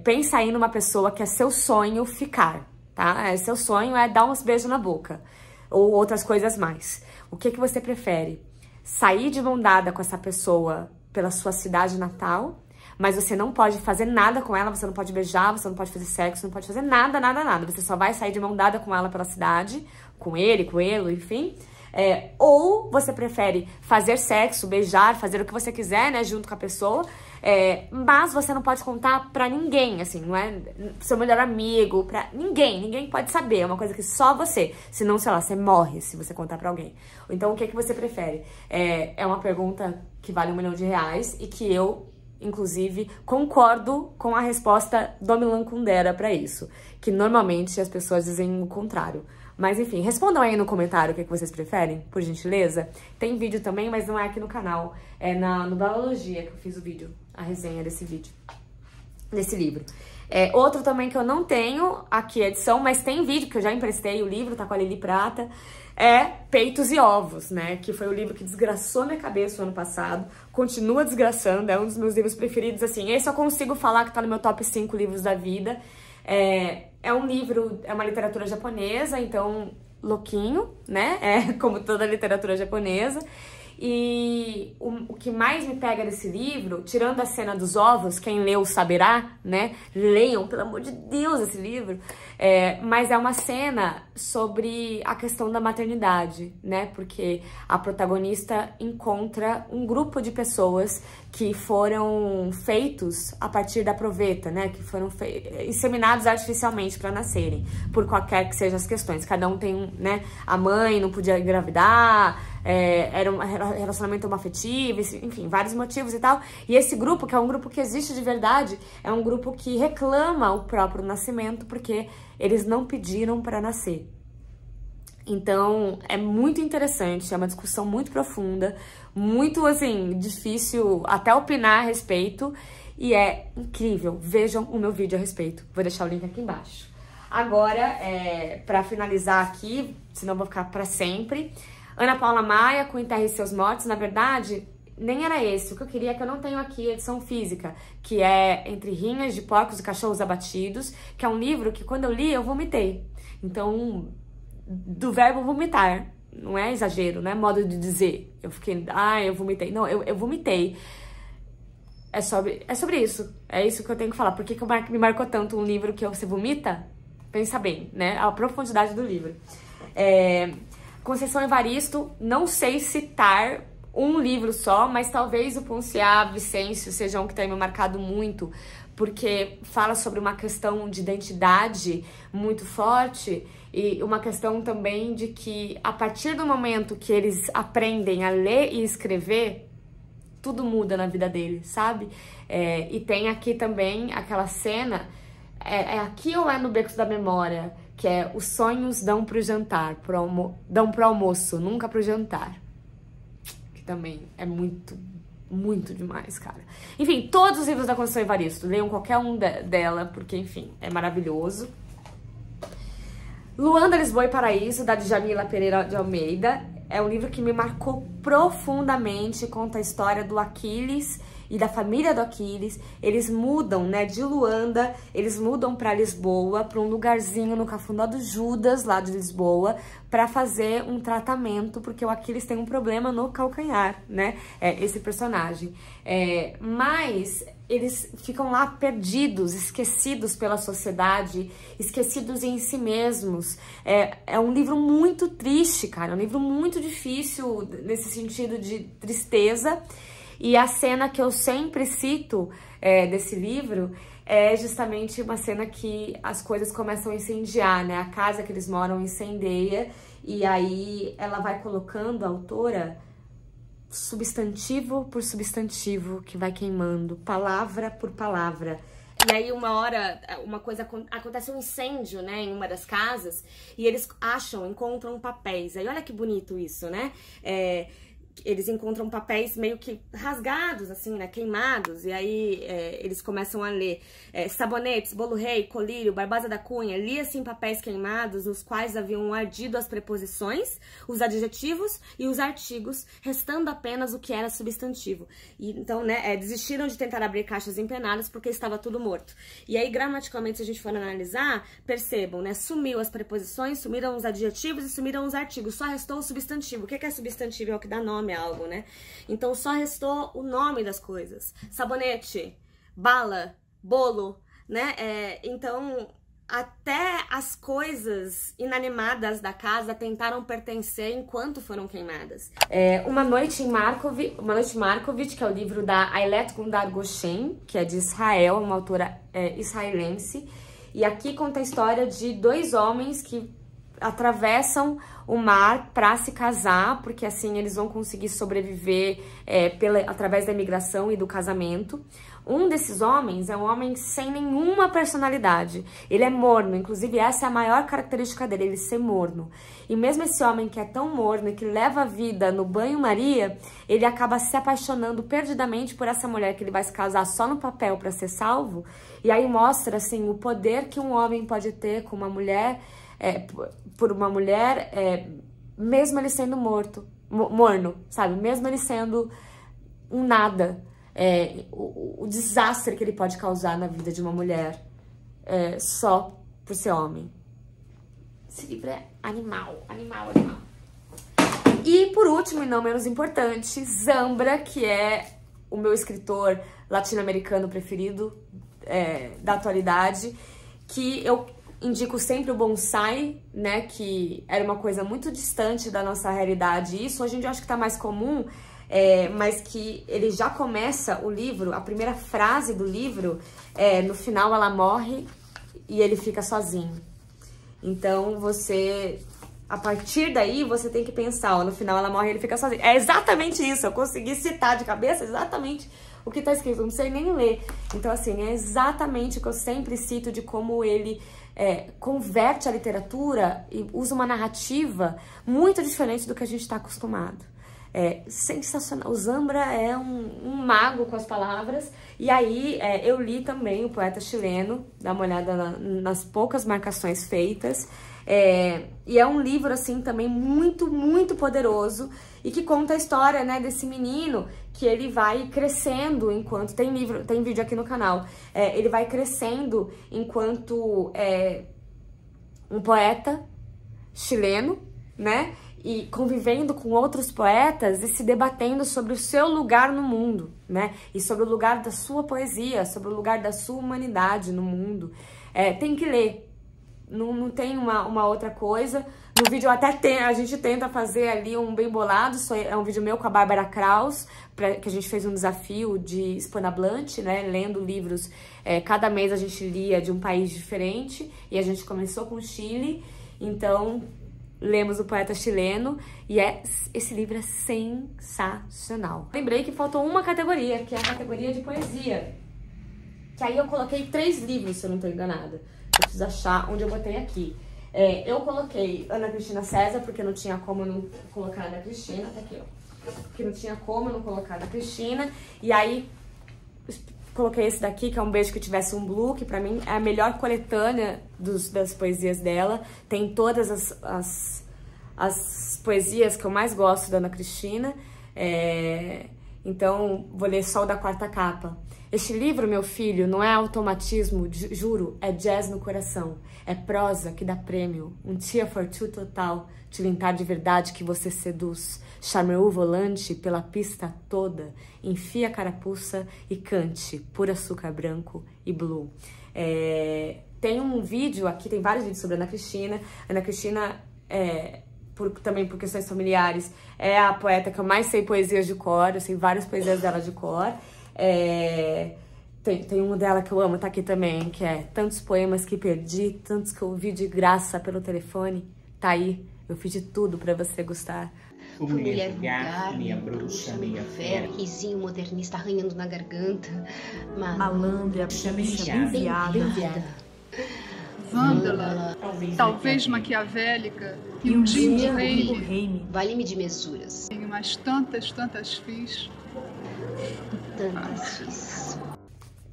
Pensa aí numa pessoa que é seu sonho ficar, tá? Seu sonho é dar uns beijos na boca ou outras coisas mais. O que você prefere? Sair de mão dada com essa pessoa pela sua cidade natal, mas você não pode fazer nada com ela, você não pode beijar, você não pode fazer sexo, não pode fazer nada, nada, nada. Você só vai sair de mão dada com ela pela cidade, com ele, enfim. Ou você prefere fazer sexo, beijar, fazer o que você quiser, né, junto com a pessoa, mas você não pode contar pra ninguém, assim, não é seu melhor amigo, pra ninguém pode saber, é uma coisa que só você, senão, sei lá, você morre se você contar pra alguém. Então, o que você prefere? É uma pergunta que vale R$1 milhão e que eu, inclusive, concordo com a resposta do Milan Kundera pra isso, que normalmente as pessoas dizem o contrário. Mas enfim, respondam aí no comentário o que vocês preferem, por gentileza. Tem vídeo também, mas não é aqui no canal. É no Balologia que eu fiz o vídeo, a resenha desse vídeo, desse livro. Outro também que eu não tenho aqui a edição, mas tem vídeo, que eu já emprestei o livro, tá com a Lili Prata, é Peitos e Ovos, né? Que foi o livro que desgraçou minha cabeça o ano passado, continua desgraçando, é um dos meus livros preferidos, assim. Esse eu consigo falar que tá no meu top 5 livros da vida. É um livro, é uma literatura japonesa, então louquinho, né? Como toda literatura japonesa. E o que mais me pega desse livro, tirando a cena dos ovos, quem leu saberá, né? Leiam, pelo amor de Deus, esse livro. Mas é uma cena sobre a questão da maternidade, né? Porque a protagonista encontra um grupo de pessoas que foram feitos a partir da proveta, né? Que foram inseminados artificialmente para nascerem, por qualquer que sejam as questões. Cada um tem, né? A mãe não podia engravidar, era um relacionamento homoafetivo, enfim, vários motivos e tal. E esse grupo, que é um grupo que existe de verdade, é um grupo que reclama o próprio nascimento porque eles não pediram para nascer. Então, é muito interessante, é uma discussão muito profunda, muito, assim, difícil até opinar a respeito, e é incrível. Vejam o meu vídeo a respeito, vou deixar o link aqui embaixo. Agora, pra finalizar aqui, senão eu vou ficar pra sempre, Ana Paula Maia, com Enterre Seus Mortos. Na verdade, nem era esse. O que eu queria é que eu não tenho aqui a edição física, que é Entre Rinhas de Porcos e Cachorros Abatidos, que é um livro que quando eu li, eu vomitei. Então, do verbo vomitar, não é exagero, não é modo de dizer. Eu fiquei, eu vomitei. Não, eu vomitei. É sobre isso. É isso que eu tenho que falar. Por que me marcou tanto um livro que você vomita? Pensa bem, né? A profundidade do livro. Conceição Evaristo, não sei citar um livro só, mas talvez o Ponciá Vicêncio seja um que tenha me marcado muito, porque fala sobre uma questão de identidade muito forte e uma questão também de que a partir do momento que eles aprendem a ler e escrever, tudo muda na vida deles, sabe? E tem aqui também aquela cena, aqui ou é no Becos da Memória, que é os sonhos dão pro jantar, dão pro almoço, nunca pro jantar. Que também é muito, muito demais, cara. Enfim, todos os livros da Conceição Evaristo, leiam qualquer um dela, porque, enfim, é maravilhoso. Luanda, Lisboa e Paraíso, da Djamila Pereira de Almeida, é um livro que me marcou profundamente, conta a história do Aquiles e da família do Aquiles. Eles mudam, né, de Luanda, eles mudam para Lisboa, para um lugarzinho no Cafundó do Judas, lá de Lisboa, para fazer um tratamento, porque o Aquiles tem um problema no calcanhar, né, esse personagem. Mas eles ficam lá perdidos, esquecidos pela sociedade, esquecidos em si mesmos. É um livro muito triste, cara, é um livro muito difícil nesse sentido de tristeza. E a cena que eu sempre cito desse livro é justamente uma cena que as coisas começam a incendiar, né? A casa que eles moram incendeia e aí ela vai colocando, a autora, substantivo por substantivo que vai queimando, palavra por palavra. E aí uma hora, acontece um incêndio, né, em uma das casas e eles encontram papéis. Aí olha que bonito isso, né? Eles encontram papéis meio que rasgados, assim, né, queimados, e aí eles começam a ler sabonetes, bolo rei, colírio, Barbosa da Cunha, lia-se em papéis queimados, nos quais haviam ardido as preposições, os adjetivos e os artigos, restando apenas o que era substantivo. E, então, né, desistiram de tentar abrir caixas empenadas porque estava tudo morto. E aí, gramaticalmente, se a gente for analisar, percebam, né, sumiu as preposições, sumiram os adjetivos e sumiram os artigos, só restou o substantivo. O que é substantivo? É o que dá nome a algo, né? Então só restou o nome das coisas. Sabonete, bala, bolo, né? Então, até as coisas inanimadas da casa tentaram pertencer enquanto foram queimadas. Uma Noite em Markovitch, que é o livro da Ayelet Gundar Goshen, que é de Israel, uma autora israelense. E aqui conta a história de dois homens que atravessam o mar para se casar, porque assim eles vão conseguir sobreviver através da imigração e do casamento. Um desses homens é um homem sem nenhuma personalidade. Ele é morno, inclusive essa é a maior característica dele, ele ser morno. E mesmo esse homem que é tão morno e que leva a vida no banho-maria, ele acaba se apaixonando perdidamente por essa mulher que ele vai se casar só no papel para ser salvo. E aí mostra assim o poder que um homem pode ter com uma mulher, por uma mulher, mesmo ele sendo morno, sabe? Mesmo ele sendo um nada. O desastre que ele pode causar na vida de uma mulher só por ser homem. Esse livro é animal. E por último, e não menos importante, Zambra, que é o meu escritor latino-americano preferido da atualidade, que eu indico sempre o bonsai, né, que era uma coisa muito distante da nossa realidade. Isso hoje em dia eu acho que tá mais comum, mas que ele já começa o livro, a primeira frase do livro, no final ela morre e ele fica sozinho. Então você, a partir daí, você tem que pensar, no final ela morre e ele fica sozinho. É exatamente isso, eu consegui citar de cabeça exatamente o que tá escrito, não sei nem ler. Então assim, é exatamente o que eu sempre cito de como ele converte a literatura e usa uma narrativa muito diferente do que a gente está acostumado. Sensacional. O Zambra é um mago com as palavras. E aí eu li também o poeta chileno, dá uma olhada nas poucas marcações feitas. E é um livro assim também muito, muito poderoso e que conta a história, né, desse menino que ele vai crescendo enquanto... Tem vídeo aqui no canal. Ele vai crescendo enquanto um poeta chileno, né? E convivendo com outros poetas e se debatendo sobre o seu lugar no mundo, né? E sobre o lugar da sua poesia, sobre o lugar da sua humanidade no mundo. Tem que ler. Não tem uma outra coisa. No vídeo a gente tenta fazer ali um bem bolado. É um vídeo meu com a Bárbara Kraus, que a gente fez um desafio de hispanohablante, né? Lendo livros. Cada mês a gente lia de um país diferente. E a gente começou com o Chile. Então... lemos o poeta chileno e esse livro é sensacional. Lembrei que faltou uma categoria, que é a categoria de poesia. Que aí eu coloquei 3 livros, se eu não estou enganada. Eu preciso achar onde eu botei aqui. Eu coloquei Ana Cristina César, porque não tinha como não colocar Ana Cristina. Tá aqui, ó. Porque não tinha como não colocar Ana Cristina. E aí... coloquei esse daqui, que é Um Beijo que Tivesse um Blue, que pra mim é a melhor coletânea das poesias dela. Tem todas as poesias que eu mais gosto da Ana Cristina. Então, vou ler só o da quarta capa. Este livro, meu filho, não é automatismo, juro, é jazz no coração. É prosa que dá prêmio, um tia for two total, tilintar de verdade que você seduz. Charmeou o volante pela pista toda, enfia a carapuça e cante, por açúcar branco e blue. Tem um vídeo aqui, tem vários vídeos sobre a Ana Cristina. Ana Cristina, também por questões familiares, é a poeta que eu mais sei poesias de cor, eu sei várias poesias dela de cor. Tem uma dela que eu amo, tá aqui também, que é Tantos Poemas que Perdi, Tantos que eu ouvi de graça pelo telefone. Tá aí, eu fiz de tudo pra você gostar. Fui mulher vulgar, minha bruxa, minha fera, risinho modernista arranhando na garganta, malandra, bicha, bem viada, vândala, talvez maquiavélica, e um dia rei, vale-me de mesuras. Tenho mais tantas fiz. Tantas fiz.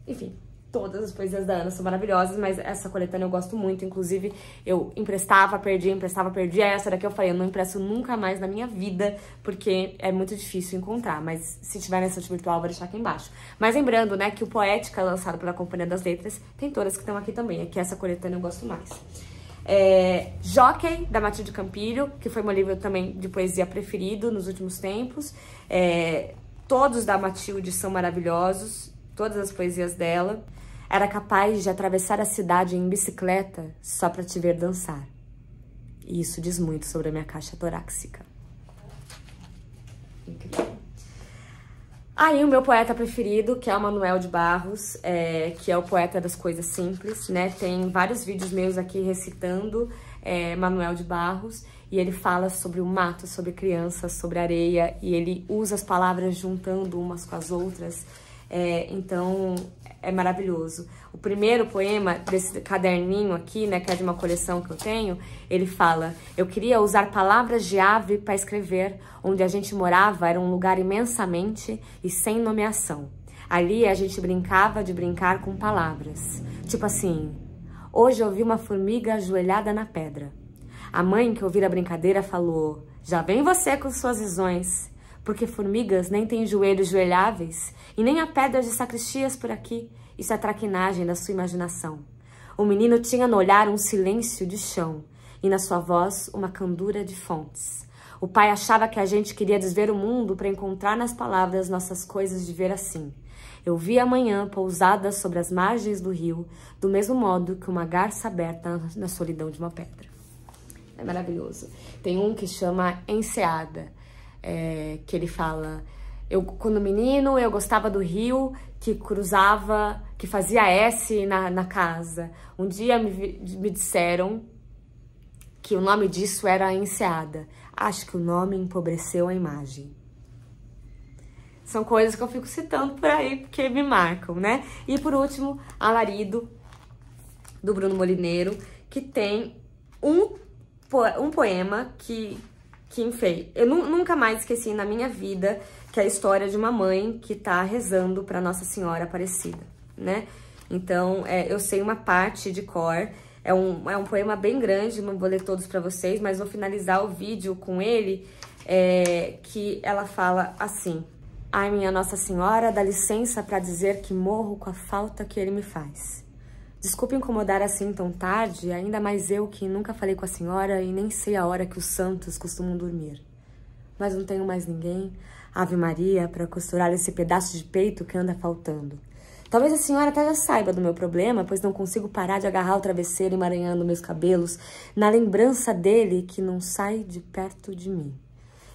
Enfim, todas as poesias da Ana são maravilhosas, mas essa coletânea eu gosto muito. Inclusive, eu emprestava, perdia. Essa daqui eu falei, eu não empresto nunca mais na minha vida, porque é muito difícil encontrar. Mas se tiver na estante virtual, vou deixar aqui embaixo. Mas lembrando, né, que o Poética, lançado pela Companhia das Letras, tem todas que estão aqui também. Aqui essa coletânea eu gosto mais. Jockey, da Matilde Campilho, que foi meu livro também de poesia preferido nos últimos tempos. Todos da Matilde são maravilhosos. todas as poesias dela. Era capaz de atravessar a cidade em bicicleta só pra te ver dançar. E isso diz muito sobre a minha caixa torácica. Incrível. Aí o meu poeta preferido, que é o Manuel de Barros, que é o poeta das coisas simples, né? Tem vários vídeos meus aqui recitando Manuel de Barros, e ele fala sobre o mato, sobre crianças, sobre areia, e ele usa as palavras juntando umas com as outras. Então, é maravilhoso. O primeiro poema desse caderninho aqui, né, que é de uma coleção que eu tenho, ele fala: eu queria usar palavras de ave para escrever. Onde a gente morava era um lugar imensamente e sem nomeação. Ali a gente brincava de brincar com palavras. Tipo assim, hoje eu vi uma formiga ajoelhada na pedra. A mãe que ouvira a brincadeira falou: já vem você com suas visões, porque formigas nem têm joelhos joelháveis e nem há pedras de sacristias por aqui. Isso é traquinagem da sua imaginação. O menino tinha no olhar um silêncio de chão e na sua voz uma candura de fontes. O pai achava que a gente queria desver o mundo para encontrar nas palavras nossas coisas de ver assim. Eu vi a manhã pousada sobre as margens do rio, do mesmo modo que uma garça aberta na solidão de uma pedra. É maravilhoso. Tem um que chama Enseada, que ele fala: quando menino, eu gostava do rio que cruzava, que fazia S na casa. Um dia me disseram que o nome disso era Enseada. Acho que o nome empobreceu a imagem. São coisas que eu fico citando por aí, porque me marcam, né? E por último, Alarido, do Bruno Molineiro, que tem um poema que enfim, eu nunca mais esqueci na minha vida, que é a história de uma mãe que tá rezando pra Nossa Senhora Aparecida, né? Então, eu sei uma parte de cor, é um poema bem grande, não vou ler todos pra vocês, mas vou finalizar o vídeo com ele, que ela fala assim: ai, minha Nossa Senhora, dá licença pra dizer que morro com a falta que ele me faz. Desculpe incomodar assim tão tarde, ainda mais eu que nunca falei com a senhora e nem sei a hora que os santos costumam dormir. Mas não tenho mais ninguém, Ave Maria, para costurar esse pedaço de peito que anda faltando. Talvez a senhora até já saiba do meu problema, pois não consigo parar de agarrar o travesseiro emaranhando meus cabelos, na lembrança dele que não sai de perto de mim.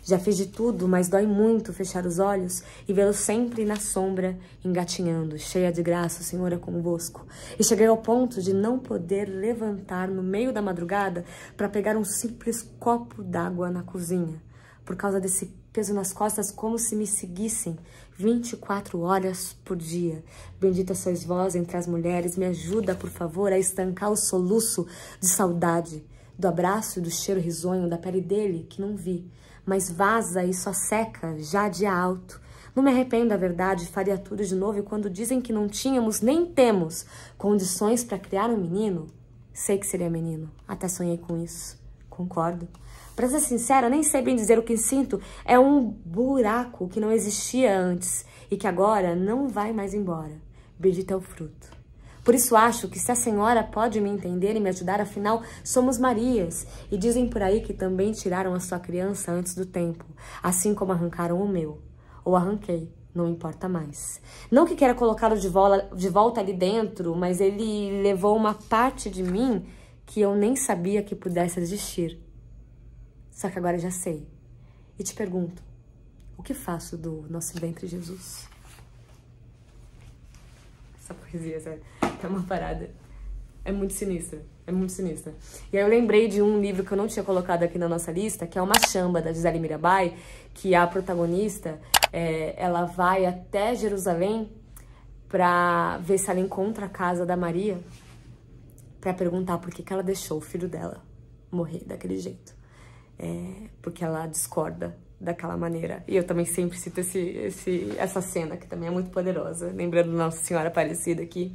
Já fiz de tudo, mas dói muito fechar os olhos e vê-lo sempre na sombra, engatinhando, cheia de graça, o Senhor é convosco. E cheguei ao ponto de não poder levantar no meio da madrugada para pegar um simples copo d'água na cozinha, por causa desse peso nas costas, como se me seguissem 24 horas por dia. Bendita sois vós entre as mulheres, me ajuda, por favor, a estancar o soluço de saudade, do abraço e do cheiro risonho da pele dele, que não vi, mas vaza e só seca já dia alto. Não me arrependo da verdade, faria tudo de novo, e quando dizem que não tínhamos nem temos condições para criar um menino, sei que seria menino, até sonhei com isso, concordo. Pra ser sincera, nem sei bem dizer o que sinto, é um buraco que não existia antes e que agora não vai mais embora. Bendito é o fruto. Por isso acho que se a senhora pode me entender e me ajudar, afinal, somos Marias. E dizem por aí que também tiraram a sua criança antes do tempo, assim como arrancaram o meu. Ou arranquei, não importa mais. Não que queira colocá-lo de volta ali dentro, mas ele levou uma parte de mim que eu nem sabia que pudesse existir. Só que agora já sei. E te pergunto, o que faço do nosso ventre Jesus? Essa poesia, sério, é uma parada. É muito sinistra, é muito sinistra. E aí eu lembrei de um livro que eu não tinha colocado aqui na nossa lista, que é Uma Chamba, da Gisele Mirabai, que a protagonista, ela vai até Jerusalém pra ver se ela encontra a casa da Maria, pra perguntar por que ela deixou o filho dela morrer daquele jeito. Porque ela discorda daquela maneira. E eu também sempre cito essa cena, que também é muito poderosa, lembrando Nossa Senhora Aparecida aqui.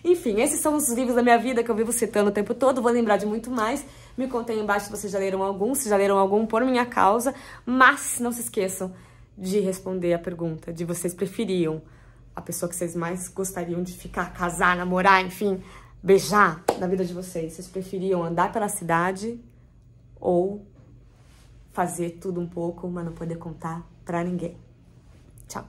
Enfim, esses são os livros da minha vida que eu vivo citando o tempo todo, vou lembrar de muito mais. Me contem aí embaixo se vocês já leram algum, se já leram algum por minha causa, mas não se esqueçam de responder a pergunta de vocês preferiam a pessoa que vocês mais gostariam de ficar, casar, namorar, enfim, beijar na vida de vocês. Vocês preferiam andar pela cidade ou fazer tudo um pouco, mas não poder contar pra ninguém? Tchau!